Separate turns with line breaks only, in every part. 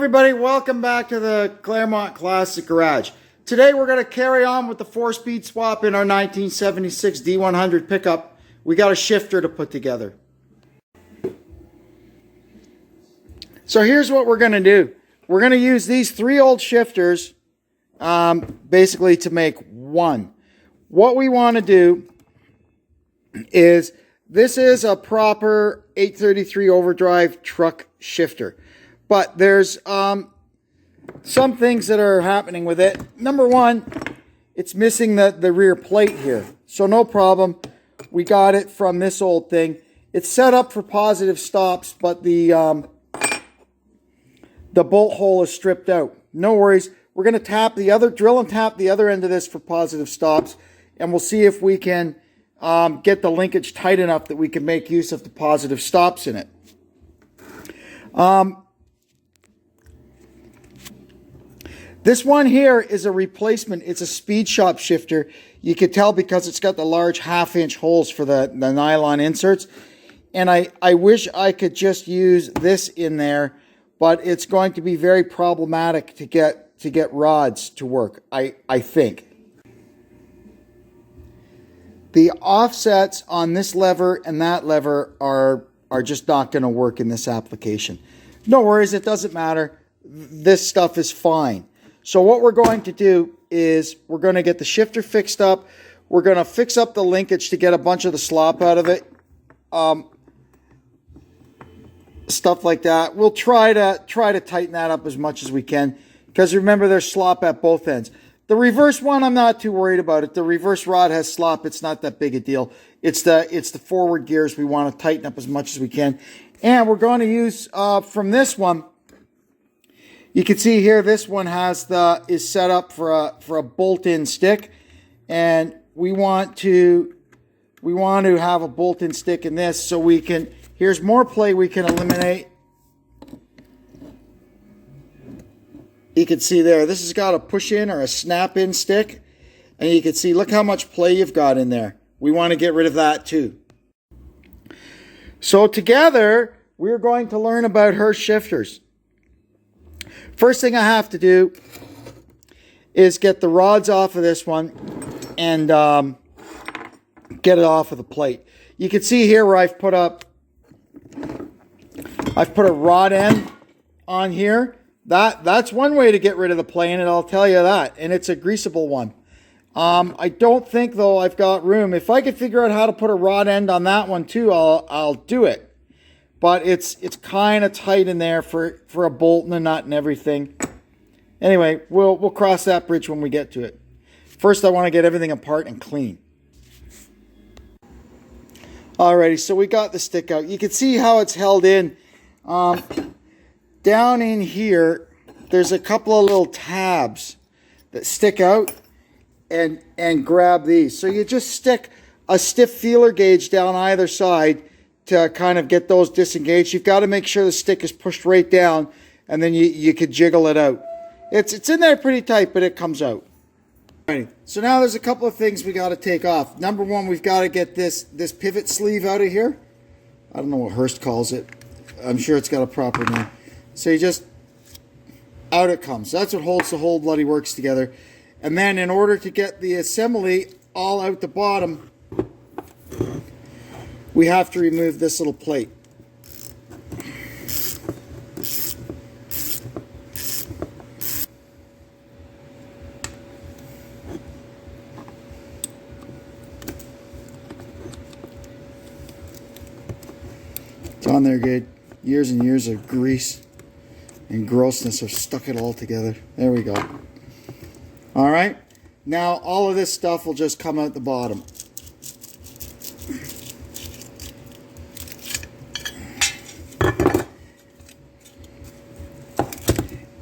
everybody, welcome back to the Claremont Classic Garage. Today we're going to carry on with the 4-speed swap in our 1976 D100 pickup. We got a shifter to put together. So here's what we're going to do. We're going to use these 3 old shifters basically to make one. What we want to do is, this is a proper 833 overdrive truck shifter. But there's some things that are happening with it. Number one, it's missing the rear plate here. So no problem. We got it from this old thing. It's set up for positive stops, but the bolt hole is stripped out. No worries. We're going to drill and tap the other end of this for positive stops, and we'll see if we can get the linkage tight enough that we can make use of the positive stops in it. This one here is a replacement. It's a speed shop shifter. You can tell because it's got the large 1/2-inch holes for the nylon inserts. And I wish I could just use this in there, but it's going to be very problematic to get rods to work, I think. The offsets on this lever and that lever are just not going to work in this application. No worries, it doesn't matter. This stuff is fine. So what we're going to do is we're going to get the shifter fixed up. We're going to fix up the linkage to get a bunch of the slop out of it. Stuff like that. We'll try to tighten that up as much as we can, because remember, there's slop at both ends. The reverse one, I'm not too worried about it. The reverse rod has slop. It's not that big a deal. It's the forward gears we want to tighten up as much as we can. And we're going to use from this one. You can see here, this one is set up for a bolt-in stick, and we want to have a bolt-in stick in this, so we can. Here's more play we can eliminate. You can see there, this has got a push-in or a snap-in stick, and you can see, look how much play you've got in there. We want to get rid of that too. So together, we're going to learn about her shifters. First thing I have to do is get the rods off of this one and get it off of the plate. You can see here where I've put a rod end on here. That's one way to get rid of the plane, and I'll tell you that. And it's a greasable one. I don't think, though, I've got room. If I could figure out how to put a rod end on that one too, I'll do it. But it's kind of tight in there for a bolt and a nut and everything. Anyway, we'll cross that bridge when we get to it. First, I want to get everything apart and clean. Alrighty, so we got the stick out. You can see how it's held in. Down in here, there's a couple of little tabs that stick out and grab these. So you just stick a stiff feeler gauge down either side to kind of get those disengaged. You've got to make sure the stick is pushed right down, and then you can jiggle it out. It's in there pretty tight, but it comes out. Alright, so now there's a couple of things we got to take off. Number one, we've got to get this pivot sleeve out of here. I don't know what Hurst calls it. I'm sure it's got a proper name. So you just, out it comes. That's what holds the whole bloody works together. And then in order to get the assembly all out the bottom, we have to remove this little plate. It's on there good. Years and years of grease and grossness have stuck it all together. There we go. All right. Now all of this stuff will just come out the bottom.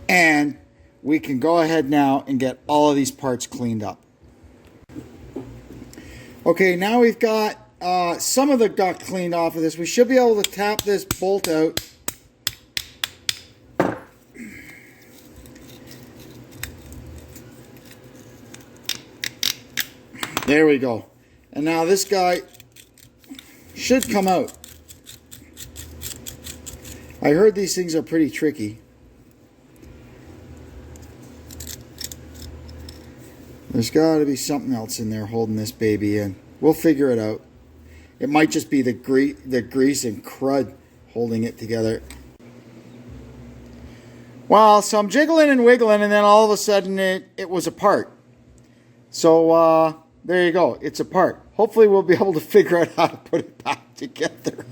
And we can go ahead now and get all of these parts cleaned up. Okay, now we've got some of the duct cleaned off of this. We should be able to tap this bolt out. There we go. And now this guy should come out. I heard these things are pretty tricky. There's got to be something else in there holding this baby in. We'll figure it out. It might just be the grease and crud holding it together. Well, so I'm jiggling and wiggling, and then all of a sudden it was apart. So there you go. It's apart. Hopefully we'll be able to figure out how to put it back together.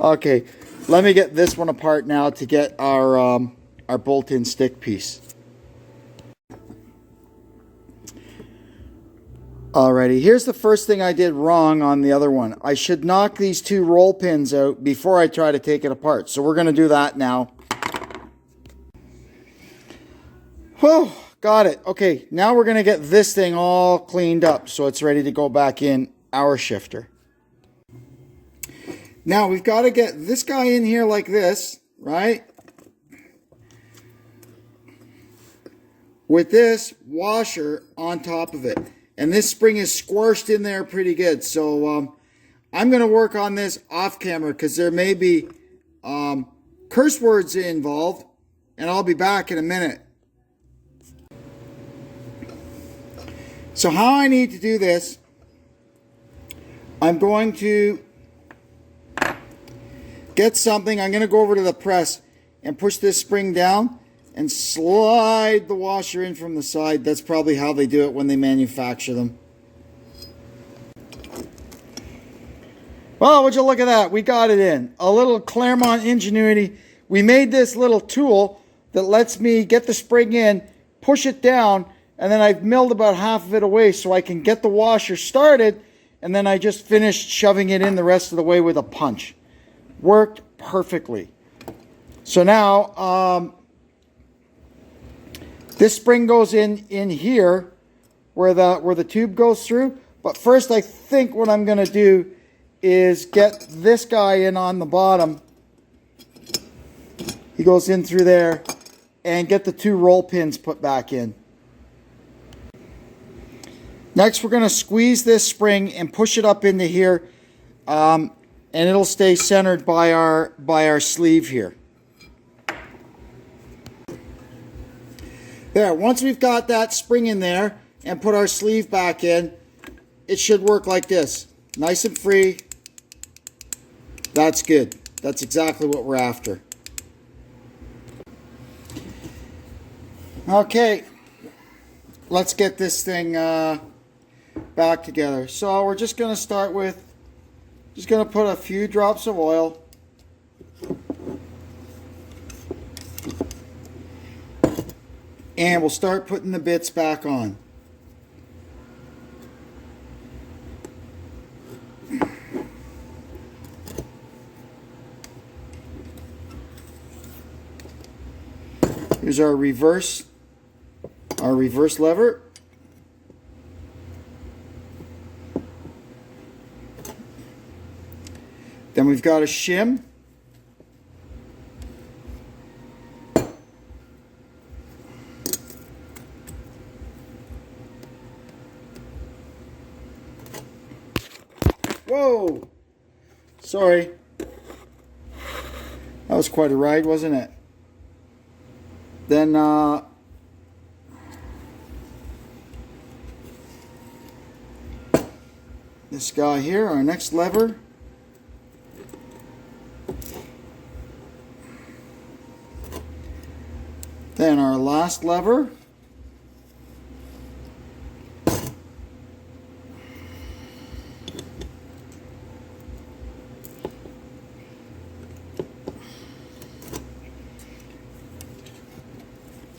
Okay, let me get this one apart now to get our bolt-in stick piece. Alrighty, here's the first thing I did wrong on the other one. I should knock these two roll pins out before I try to take it apart. So we're going to do that now. Whew, got it. Okay, now we're going to get this thing all cleaned up so it's ready to go back in our shifter. Now we've got to get this guy in here like this, right? With this washer on top of it. And this spring is squashed in there pretty good. So I'm going to work on this off camera because there may be curse words involved. And I'll be back in a minute. So how I need to do this, I'm going to get something. I'm going to go over to the press and push this spring down and slide the washer in from the side. That's probably how they do it when they manufacture them. Well, would you look at that? We got it in. A little Claremont ingenuity. We made this little tool that lets me get the spring in, push it down, and then I've milled about half of it away so I can get the washer started, and then I just finished shoving it in the rest of the way with a punch. Worked perfectly. So now, this spring goes in here where the tube goes through. But first I think what I'm going to do is get this guy in on the bottom. He goes in through there and get the two roll pins put back in. Next we're going to squeeze this spring and push it up into here. And it'll stay centered by our sleeve here. There, once we've got that spring in there and put our sleeve back in, it should work like this. Nice and free. That's good. That's exactly what we're after. Okay, let's get this thing back together. So we're just going to start with, just going to put a few drops of oil. And we'll start putting the bits back on. Here's our reverse lever. Then we've got a shim. Whoa! Sorry. That was quite a ride, wasn't it? Then this guy here, our next lever. Then our last lever.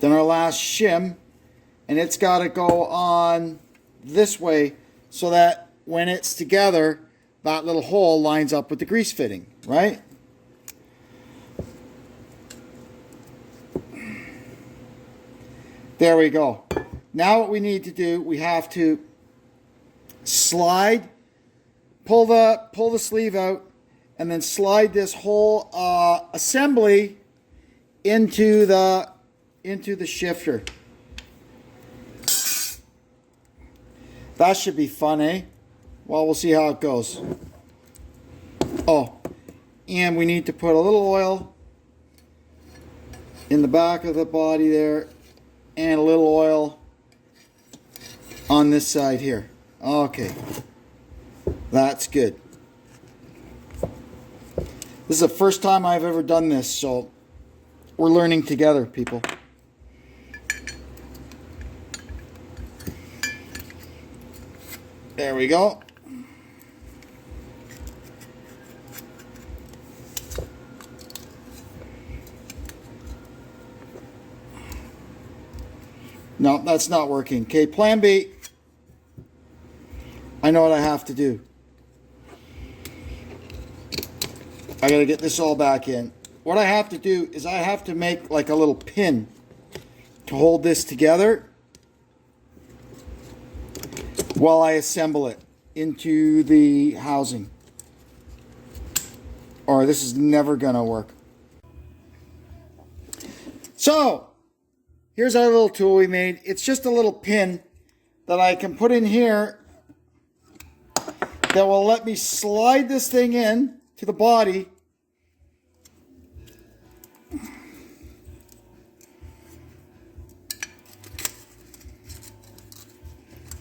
Then our last shim, and it's got to go on this way so that when it's together, that little hole lines up with the grease fitting, right? There we go. Now what we need to do, we have to slide, pull the sleeve out, and then slide this whole assembly into the shifter. That should be fun, eh? Well, we'll see how it goes. Oh, and we need to put a little oil in the back of the body there, and a little oil on this side here. Okay, that's good. This is the first time I've ever done this, so we're learning together, people. There we go. No, that's not working. Okay, plan B. I know what I have to do. I gotta get this all back in. What I have to do is I have to make like a little pin to hold this together while I assemble it into the housing. Or this is never gonna work. So, here's our little tool we made. It's just a little pin that I can put in here that will let me slide this thing in to the body.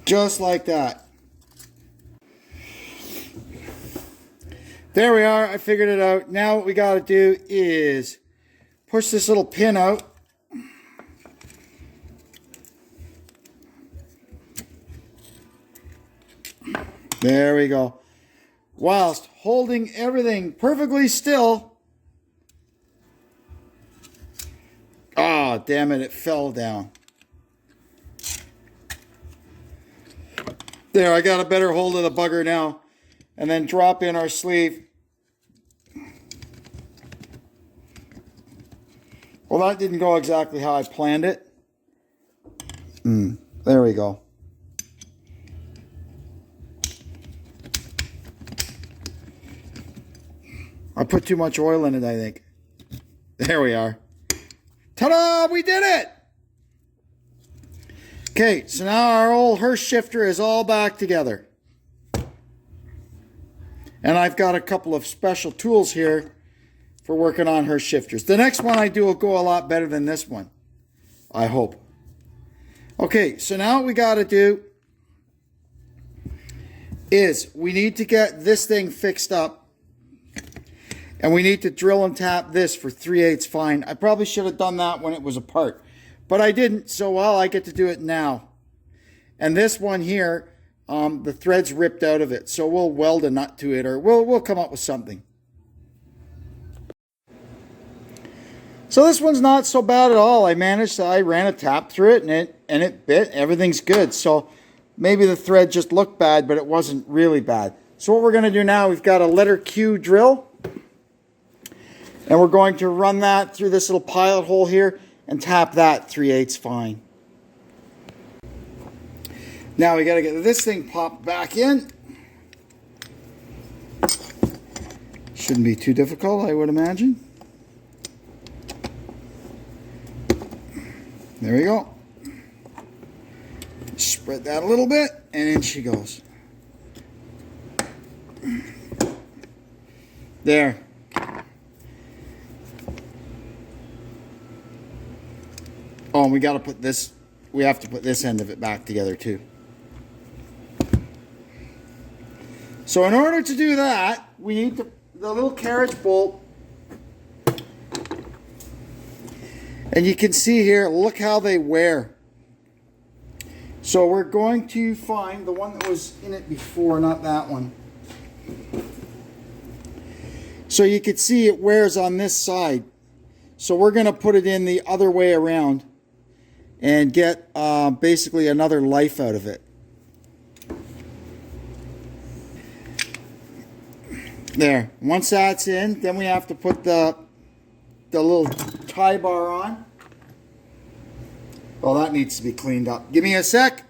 Just like that. There we are. I figured it out. Now what we got to do is push this little pin out. There we go. Whilst holding everything perfectly still. Ah, damn it, it fell down. There, I got a better hold of the bugger now. And then drop in our sleeve. Well, that didn't go exactly how I planned it. There we go. I put too much oil in it, I think. There we are. Ta-da! We did it! Okay, so now our old hearse shifter is all back together. And I've got a couple of special tools here for working on hearse shifters. The next one I do will go a lot better than this one. I hope. Okay, so now what we got to do is we need to get this thing fixed up. And we need to drill and tap this for 3/8 fine. I probably should have done that when it was apart. But I didn't, so well, I get to do it now. And this one here, the thread's ripped out of it. So we'll weld a nut to it, or we'll come up with something. So this one's not so bad at all. I ran a tap through it and it bit. Everything's good. So maybe the thread just looked bad, but it wasn't really bad. So what we're going to do now, we've got a letter Q drill. And we're going to run that through this little pilot hole here and tap that 3/8 fine. Now we got to get this thing popped back in. Shouldn't be too difficult, I would imagine. There we go. Spread that a little bit, and in she goes. There. Oh, and we got to put this, we have to put this end of it back together too. So in order to do that, we need the little carriage bolt. And you can see here, look how they wear. So we're going to find the one that was in it before, not that one. So you can see it wears on this side. So we're going to put it in the other way around and get basically another life out of it. There. Once that's in, then we have to put the little tie bar on. Well, that needs to be cleaned up. Give me a sec.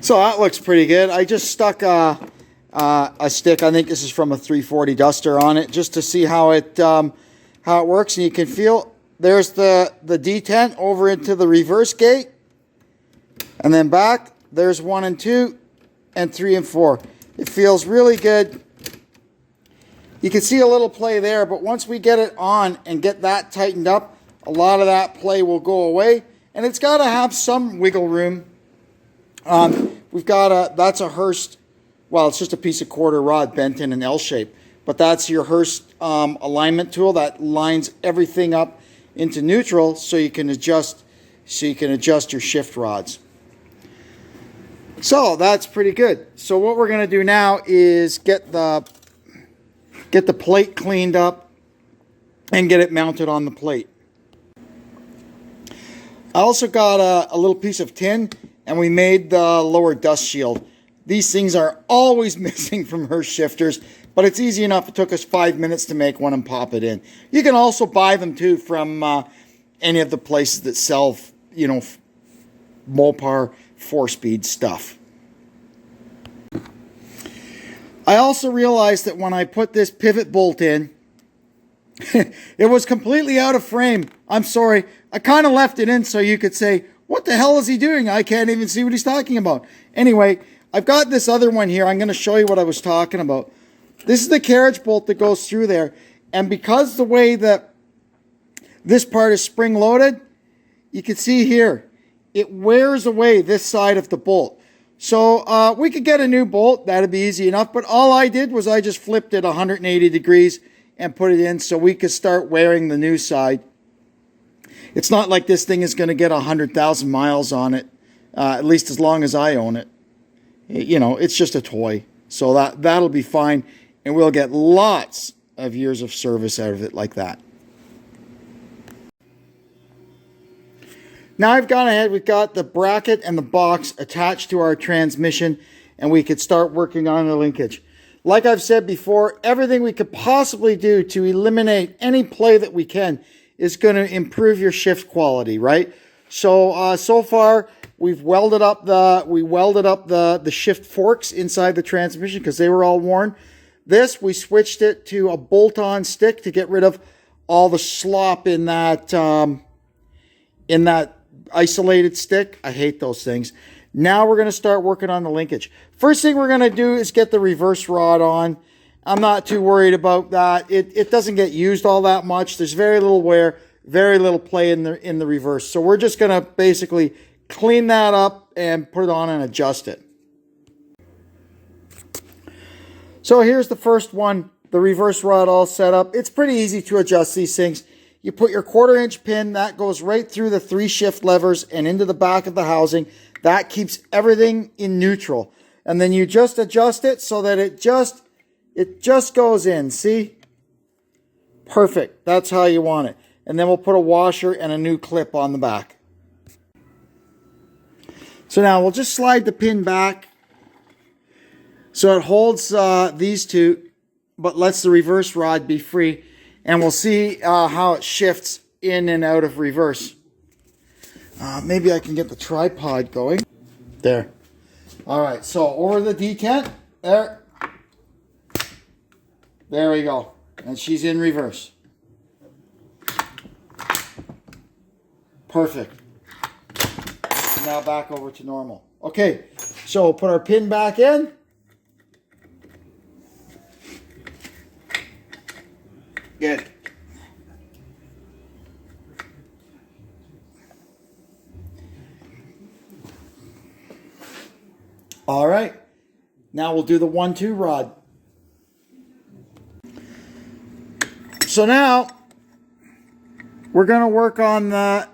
So that looks pretty good. I just stuck a stick. I think this is from a 340 duster on it, just to see how it works. And you can feel there's the detent over into the reverse gate, and then back. There's 1 and 2, and 3 and 4. It feels really good. You can see a little play there, but once we get it on and get that tightened up, a lot of that play will go away, and it's got to have some wiggle room. We've got that's a Hurst, well, it's just a piece of quarter rod bent in an L shape, but that's your Hurst alignment tool that lines everything up into neutral so you can adjust your shift rods. So that's pretty good. So what we're going to do now is get the plate cleaned up and get it mounted on the plate. I also got a little piece of tin, and we made the lower dust shield. These things are always missing from Hurst shifters, but it's easy enough. It took us 5 minutes to make one and pop it in. You can also buy them too from any of the places that sell, you know, Mopar 4-speed stuff. I also realized that when I put this pivot bolt in, it was completely out of frame. I'm sorry. I kind of left it in so you could say, what the hell is he doing? I can't even see what he's talking about. Anyway, I've got this other one here. I'm going to show you what I was talking about. This is the carriage bolt that goes through there. And because the way that this part is spring-loaded, you can see here, it wears away this side of the bolt. So we could get a new bolt. That'd be easy enough. But all I did was I just flipped it 180 degrees and put it in so we could start wearing the new side. It's not like this thing is going to get 100,000 miles on it, at least as long as I own it. You know, it's just a toy. So that'll be fine. And we'll get lots of years of service out of it like that. Now I've gone ahead, we've got the bracket and the box attached to our transmission, and we could start working on the linkage. Like I've said before, everything we could possibly do to eliminate any play that we can is going to improve your shift quality, right? So so far we've welded up the shift forks inside the transmission because they were all worn. This, we switched it to a bolt-on stick to get rid of all the slop in that isolated stick. I hate those things. Now we're going to start working on the linkage. First thing we're going to do is get the reverse rod on. I'm not too worried about that. It doesn't get used all that much. There's very little wear, very little play in the reverse. So we're just going to basically clean that up and put it on and adjust it. So here's the first one, the reverse rod all set up. It's pretty easy to adjust these things. You put your 1/4-inch pin, that goes right through the 3 shift levers and into the back of the housing. That keeps everything in neutral. And then you just adjust it so that it just goes in, see? Perfect, that's how you want it. And then we'll put a washer and a new clip on the back. So now we'll just slide the pin back so it holds these two, but lets the reverse rod be free. And we'll see how it shifts in and out of reverse. Maybe I can get the tripod going. There. All right, so over the detent. There. There we go. And she's in reverse. Perfect. Now back over to normal. Okay, so we'll put our pin back in. Good. All right. Now we'll do the 1-2 rod. So now we're going to work on the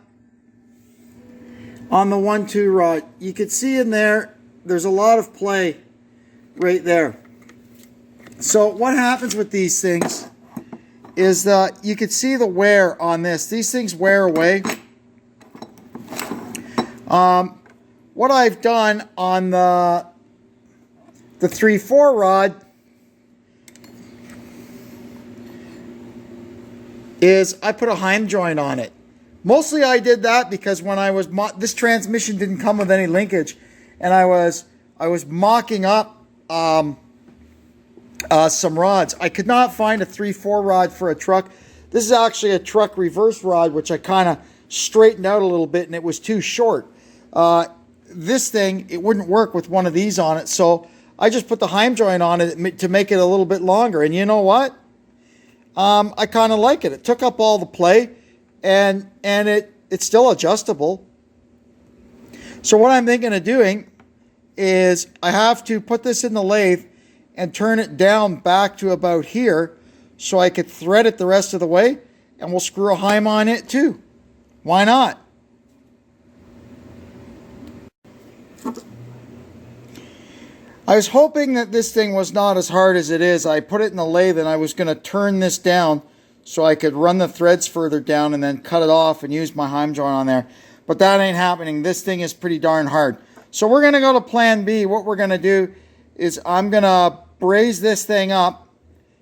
1-2 rod. You can see in there, there's a lot of play right there. So what happens with these things is that you can see the wear on this. These things wear away. What I've done on the 3/4 rod is I put a Heim joint on it. Mostly I did that because when I was this transmission didn't come with any linkage, and I was mocking up some rods. I could not find a 3/4 rod for a truck. This is actually a truck reverse rod, which I kind of straightened out a little bit, and it was too short. This thing, it wouldn't work with one of these on it, so I just put the Heim joint on it to make it a little bit longer. And you know what? I kind of like it. It took up all the play, and it's still adjustable. So what I'm thinking of doing is I have to put this in the lathe and turn it down back to about here so I could thread it the rest of the way, and we'll screw a heim on it too. Why not? I was hoping that this thing was not as hard as it is. I put it in the lathe and I was going to turn this down so I could run the threads further down and then cut it off and use my heim joint on there. But that ain't happening. This thing is pretty darn hard. So we're going to go to plan B. What we're going to do is I'm going to braze this thing up.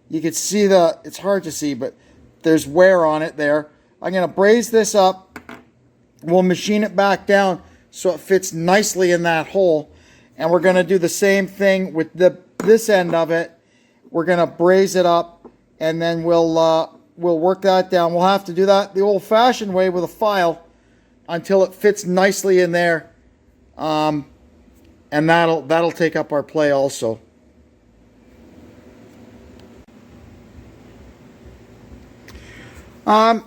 You can see it's hard to see, but there's wear on it there. I'm going to braze this up. We'll machine it back down so it fits nicely in that hole. And we're going to do the same thing with this end of it. We're going to braze it up, and then we'll work that down. We'll have to do that the old-fashioned way with a file until it fits nicely in there. And that'll take up our play also. I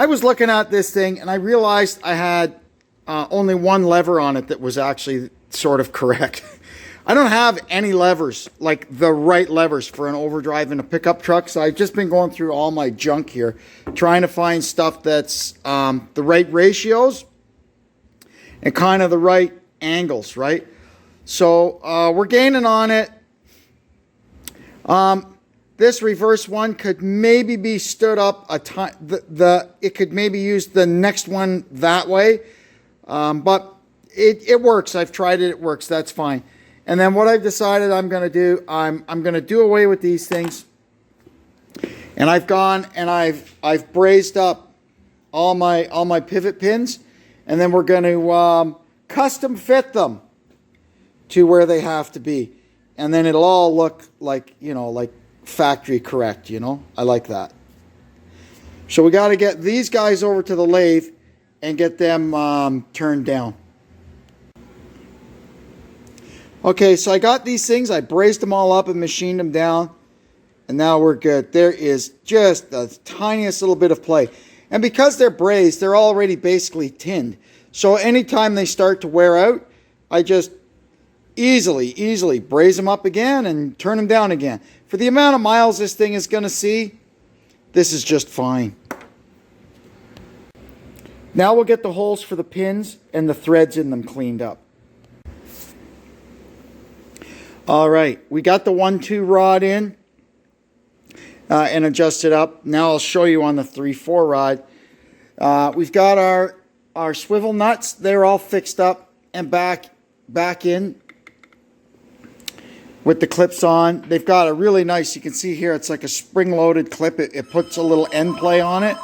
was looking at this thing and I realized I had only one lever on it that was actually sort of correct. I don't have any levers, like the right levers for an overdrive in a pickup truck. So I've just been going through all my junk here, trying to find stuff that's the right ratios and kind of the right angles, right? So we're gaining on it. This reverse one could maybe be stood up a time. It could maybe use the next one that way, but it works. I've tried it. It works. That's fine. And then what I've decided I'm going to do, I'm going to do away with these things. And I've gone and I've brazed up all my pivot pins, and then we're going to custom fit them to where they have to be, and then it'll all look like, you know, like factory correct, you know. I like that. So we got to get these guys over to the lathe and get them turned down. Okay, so I got these things, I brazed them all up and machined them down, and now we're good. There is just the tiniest little bit of play, and because they're brazed, they're already basically tinned, so anytime they start to wear out, I just easily braze them up again and turn them down again. For the amount of miles this thing is going to see, this is just fine. Now we'll get the holes for the pins and the threads in them cleaned up. All right, we got the 1-2 rod in and adjusted up. Now I'll show you on the 3-4 rod. We've got our swivel nuts. They're all fixed up and back in with the clips on. They've got a really nice, you can see here, it's like a spring-loaded clip. It puts a little end play on it.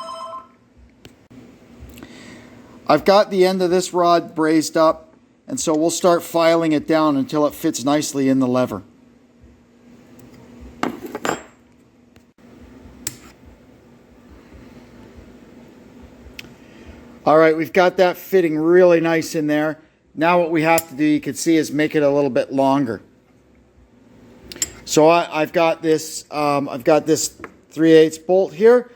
I've got the end of this rod brazed up, and so we'll start filing it down until it fits nicely in the lever. All right, we've got that fitting really nice in there. Now what we have to do, you can see, is make it a little bit longer. So I've got this 3/8 bolt here.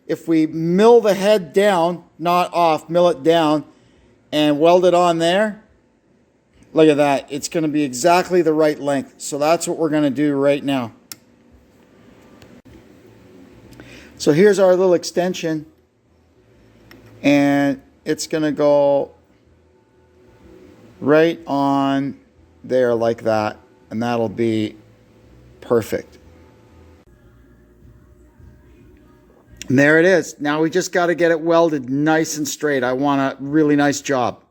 If we mill the head down, not off, mill it down and weld it on there, look at that. It's going to be exactly the right length. So that's what we're going to do right now. So here's our little extension, and it's going to go right on there like that, and that'll be perfect. And there it is. Now we just got to get it welded nice and straight. I want a really nice job.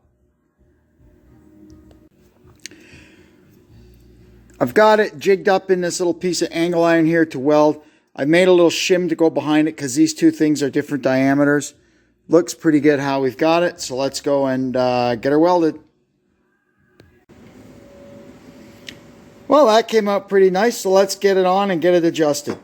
I've got it jigged up in this little piece of angle iron here to weld. I made a little shim to go behind it because these two things are different diameters. Looks pretty good how we've got it. So let's go and get her welded. Well, that came out pretty nice. So let's get it on and get it adjusted.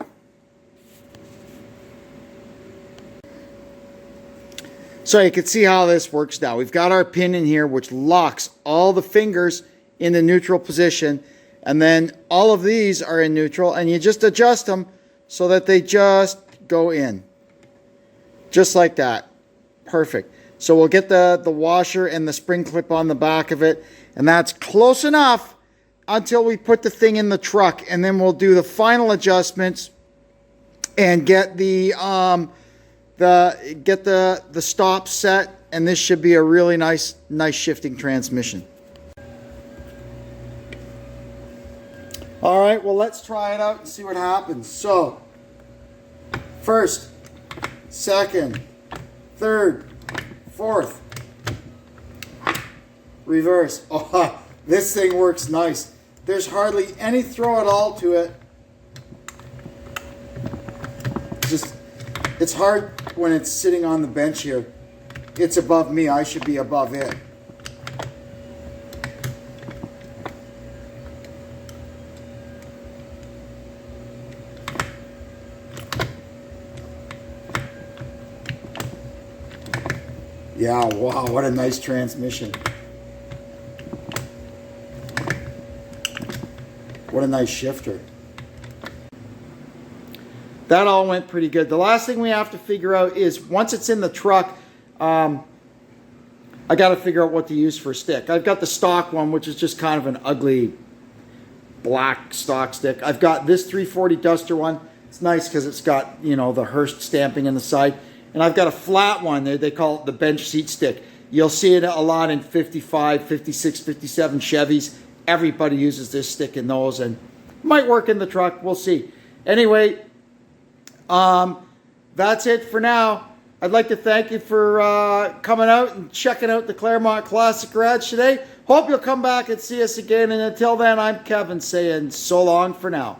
So you can see how this works now. We've got our pin in here, which locks all the fingers in the neutral position. And then all of these are in neutral, and you just adjust them so that they just go in. Just like that. Perfect. So we'll get the washer and the spring clip on the back of it, and that's close enough until we put the thing in the truck, and then we'll do the final adjustments and get the stop set, and this should be a really nice shifting transmission. All right, well, let's try it out and see what happens. So, first, second, third, fourth, reverse. Oh, this thing works nice. There's hardly any throw at all to it. It's hard when it's sitting on the bench here. It's above me. I should be above it. Yeah, wow, what a nice transmission. What a nice shifter. That all went pretty good. The last thing we have to figure out is, once it's in the truck, I got to figure out what to use for a stick. I've got the stock one, which is just kind of an ugly black stock stick. I've got this 340 Duster one. It's nice because it's got, you know, the Hearst stamping in the side. And I've got a flat one. They call it the bench seat stick. You'll see it a lot in 55, 56, 57 Chevys. Everybody uses this stick in those, and it might work in the truck. We'll see. Anyway, that's it for now. I'd like to thank you for coming out and checking out the Claremont Classic Garage today. Hope you'll come back and see us again. And until then, I'm Kevin saying so long for now.